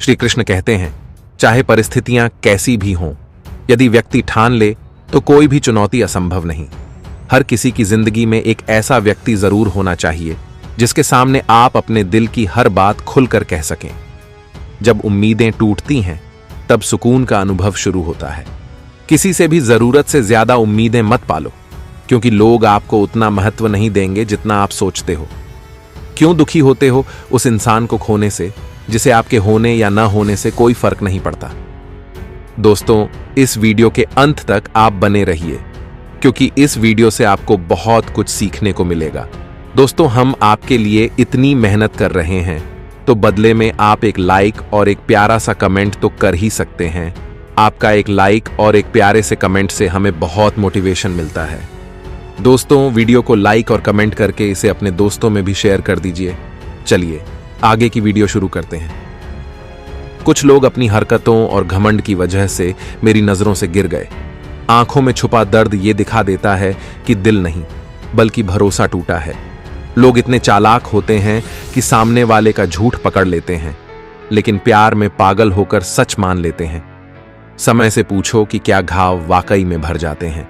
श्री कृष्ण कहते हैं, चाहे परिस्थितियां कैसी भी हों, यदि व्यक्ति ठान ले तो कोई भी चुनौती असंभव नहीं। हर किसी की जिंदगी में एक ऐसा व्यक्ति जरूर होना चाहिए जिसके सामने आप अपने दिल की हर बात खुलकर कह सकें। जब उम्मीदें टूटती हैं तब सुकून का अनुभव शुरू होता है। किसी से भी जरूरत से ज्यादा उम्मीदें मत पालो, क्योंकि लोग आपको उतना महत्व नहीं देंगे जितना आप सोचते हो। क्यों दुखी होते हो उस इंसान को खोने से जिसे आपके होने या न होने से कोई फर्क नहीं पड़ता। दोस्तों, इस वीडियो के अंत तक आप बने रहिए, क्योंकि इस वीडियो से आपको बहुत कुछ सीखने को मिलेगा। दोस्तों, हम आपके लिए इतनी मेहनत कर रहे हैं, तो बदले में आप एक लाइक और एक प्यारा सा कमेंट तो कर ही सकते हैं। आपका एक लाइक और एक प्यारे से कमेंट से हमें बहुत मोटिवेशन मिलता है। दोस्तों, वीडियो को लाइक और कमेंट करके इसे अपने दोस्तों में भी शेयर कर दीजिए। चलिए आगे की वीडियो शुरू करते हैं। कुछ लोग अपनी हरकतों और घमंड की वजह से मेरी नजरों से गिर गए। आंखों में छुपा दर्द ये दिखा देता है कि दिल नहीं, बल्कि भरोसा टूटा है। लोग इतने चालाक होते हैं कि सामने वाले का झूठ पकड़ लेते हैं, लेकिन प्यार में पागल होकर सच मान लेते हैं। समय से पूछो कि क्या घाव वाकई में भर जाते हैं।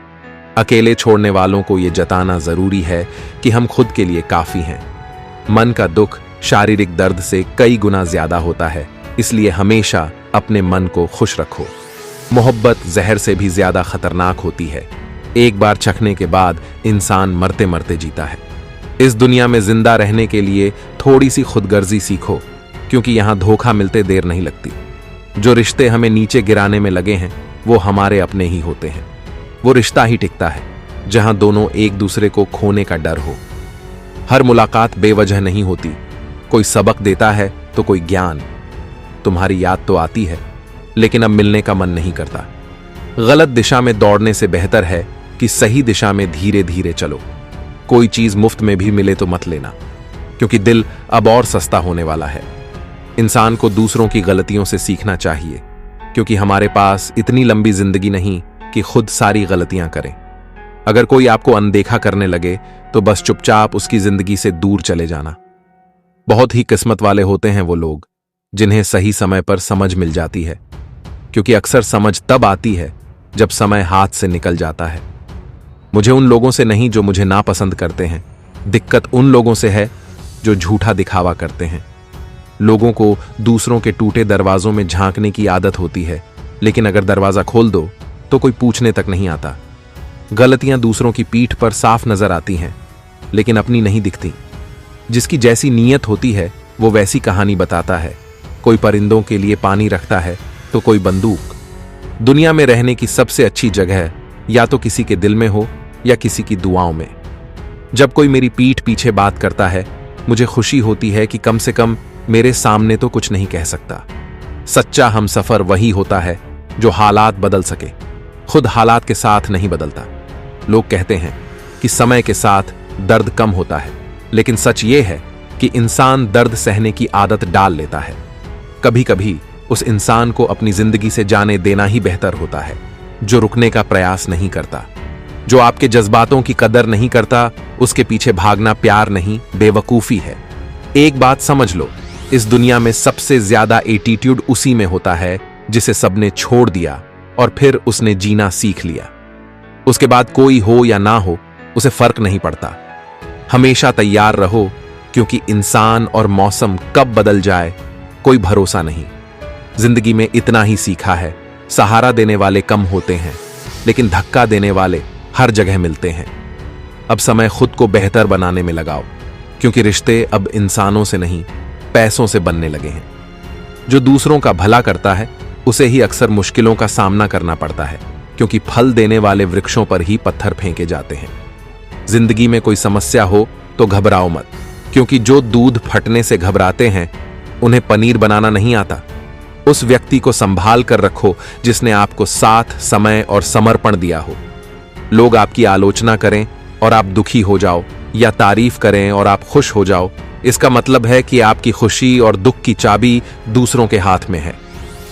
अकेले छोड़ने वालों को यह जताना जरूरी है कि हम खुद के लिए काफी हैं। मन का दुख शारीरिक दर्द से कई गुना ज्यादा होता है, इसलिए हमेशा अपने मन को खुश रखो। मोहब्बत जहर से भी ज्यादा खतरनाक होती है। एक बार चखने के बाद इंसान मरते मरते जीता है। इस दुनिया में जिंदा रहने के लिए थोड़ी सी खुदगर्जी सीखो, क्योंकि यहां धोखा मिलते देर नहीं लगती। जो रिश्ते हमें नीचे गिराने में लगे हैं वो हमारे अपने ही होते हैं। वो रिश्ता ही टिकता है जहां दोनों एक दूसरे को खोने का डर हो। हर मुलाकात बेवजह नहीं होती, कोई सबक देता है तो कोई ज्ञान। तुम्हारी याद तो आती है, लेकिन अब मिलने का मन नहीं करता। गलत दिशा में दौड़ने से बेहतर है कि सही दिशा में धीरे धीरे चलो। कोई चीज मुफ्त में भी मिले तो मत लेना, क्योंकि दिल अब और सस्ता होने वाला है। इंसान को दूसरों की गलतियों से सीखना चाहिए, क्योंकि हमारे पास इतनी लंबी जिंदगी नहीं कि खुद सारी गलतियां करें। अगर कोई आपको अनदेखा करने लगे तो बस चुपचाप उसकी जिंदगी से दूर चले जाना। बहुत ही किस्मत वाले होते हैं वो लोग जिन्हें सही समय पर समझ मिल जाती है, क्योंकि अक्सर समझ तब आती है जब समय हाथ से निकल जाता है। मुझे उन लोगों से नहीं जो मुझे नापसंद करते हैं, दिक्कत उन लोगों से है जो झूठा दिखावा करते हैं। लोगों को दूसरों के टूटे दरवाजों में झांकने की आदत होती है, लेकिन अगर दरवाजा खोल दो तो कोई पूछने तक नहीं आता। गलतियां दूसरों की पीठ पर साफ नजर आती हैं, लेकिन अपनी नहीं दिखती। जिसकी जैसी नीयत होती है वो वैसी कहानी बताता है। कोई परिंदों के लिए पानी रखता है तो कोई बंदूक। दुनिया में रहने की सबसे अच्छी जगह या तो किसी के दिल में हो या किसी की दुआओं में। जब कोई मेरी पीठ पीछे बात करता है, मुझे खुशी होती है कि कम से कम मेरे सामने तो कुछ नहीं कह सकता। सच्चा हमसफर वही होता है जो हालात बदल सके, खुद हालात के साथ नहीं बदलता। लोग कहते हैं कि समय के साथ दर्द कम होता है, लेकिन सच ये है कि इंसान दर्द सहने की आदत डाल लेता है। कभी कभी उस इंसान को अपनी जिंदगी से जाने देना ही बेहतर होता है, जो रुकने का प्रयास नहीं करता। जो आपके जज्बातों की कदर नहीं करता, उसके पीछे भागना प्यार नहीं, बेवकूफी है। एक बात समझ लो, इस दुनिया में सबसे ज्यादा एटीट्यूड उसी में होता है जिसे सबने छोड़ दिया और फिर उसने जीना सीख लिया। उसके बाद कोई हो या ना हो, उसे फर्क नहीं पड़ता। हमेशा तैयार रहो, क्योंकि इंसान और मौसम कब बदल जाए कोई भरोसा नहीं। जिंदगी में इतना ही सीखा है, सहारा देने वाले कम होते हैं, लेकिन धक्का देने वाले हर जगह मिलते हैं। अब समय खुद को बेहतर बनाने में लगाओ, क्योंकि रिश्ते अब इंसानों से नहीं, पैसों से बनने लगे हैं। जो दूसरों का भला करता है उसे ही अक्सर मुश्किलों का सामना करना पड़ता है, क्योंकि फल देने वाले वृक्षों पर ही पत्थर फेंके जाते हैं। जिंदगी में कोई समस्या हो तो घबराओ मत, क्योंकि जो दूध फटने से घबराते हैं उन्हें पनीर बनाना नहीं आता। उस व्यक्ति को संभाल कर रखो जिसने आपको साथ, समय और समर्पण दिया हो। लोग आपकी आलोचना करें और आप दुखी हो जाओ, या तारीफ करें और आप खुश हो जाओ, इसका मतलब है कि आपकी खुशी और दुख की चाबी दूसरों के हाथ में है।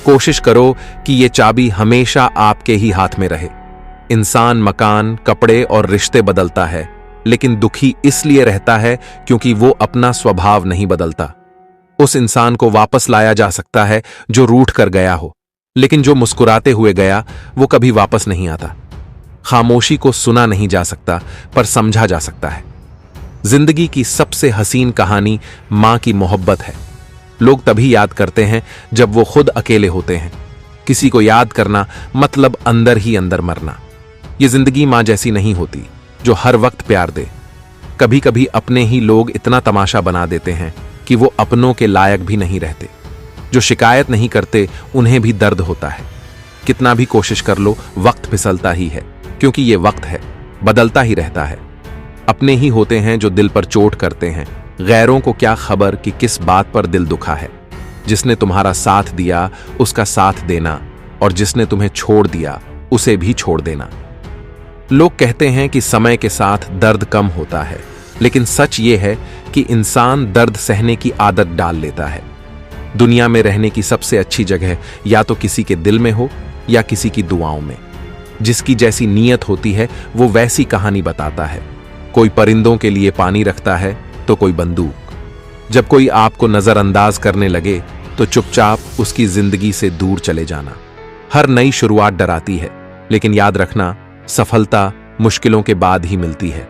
कोशिश करो कि ये चाबी हमेशा आपके ही हाथ में रहे। इंसान मकान, कपड़े और रिश्ते बदलता है, लेकिन दुखी इसलिए रहता है क्योंकि वो अपना स्वभाव नहीं बदलता। उस इंसान को वापस लाया जा सकता है जो रूठ कर गया हो, लेकिन जो मुस्कुराते हुए गया वो कभी वापस नहीं आता। खामोशी को सुना नहीं जा सकता, पर समझा जा सकता है। जिंदगी की सबसे हसीन कहानी मां की मोहब्बत है। लोग तभी याद करते हैं जब वो खुद अकेले होते हैं। किसी को याद करना मतलब अंदर ही अंदर मरना। ये जिंदगी मां जैसी नहीं होती जो हर वक्त प्यार दे। कभी कभी अपने ही लोग इतना तमाशा बना देते हैं कि वो अपनों के लायक भी नहीं रहते। जो शिकायत नहीं करते उन्हें भी दर्द होता है। कितना भी कोशिश कर लो, वक्त फिसलता ही है, क्योंकि ये वक्त है, बदलता ही रहता है। अपने ही होते हैं जो दिल पर चोट करते हैं। गैरों को क्या खबर कि किस बात पर दिल दुखा है। जिसने तुम्हारा साथ दिया उसका साथ देना, और जिसने तुम्हें छोड़ दिया उसे भी छोड़ देना। लोग कहते हैं कि समय के साथ दर्द कम होता है, लेकिन सच ये है कि इंसान दर्द सहने की आदत डाल लेता है। दुनिया में रहने की सबसे अच्छी जगह या तो किसी के दिल में हो या किसी की दुआओं में। जिसकी जैसी नीयत होती है वो वैसी कहानी बताता है। कोई परिंदों के लिए पानी रखता है तो कोई बंदूक। जब कोई आपको नजरअंदाज करने लगे तो चुपचाप उसकी जिंदगी से दूर चले जाना। हर नई शुरुआत डराती है, लेकिन याद रखना, सफलता मुश्किलों के बाद ही मिलती है।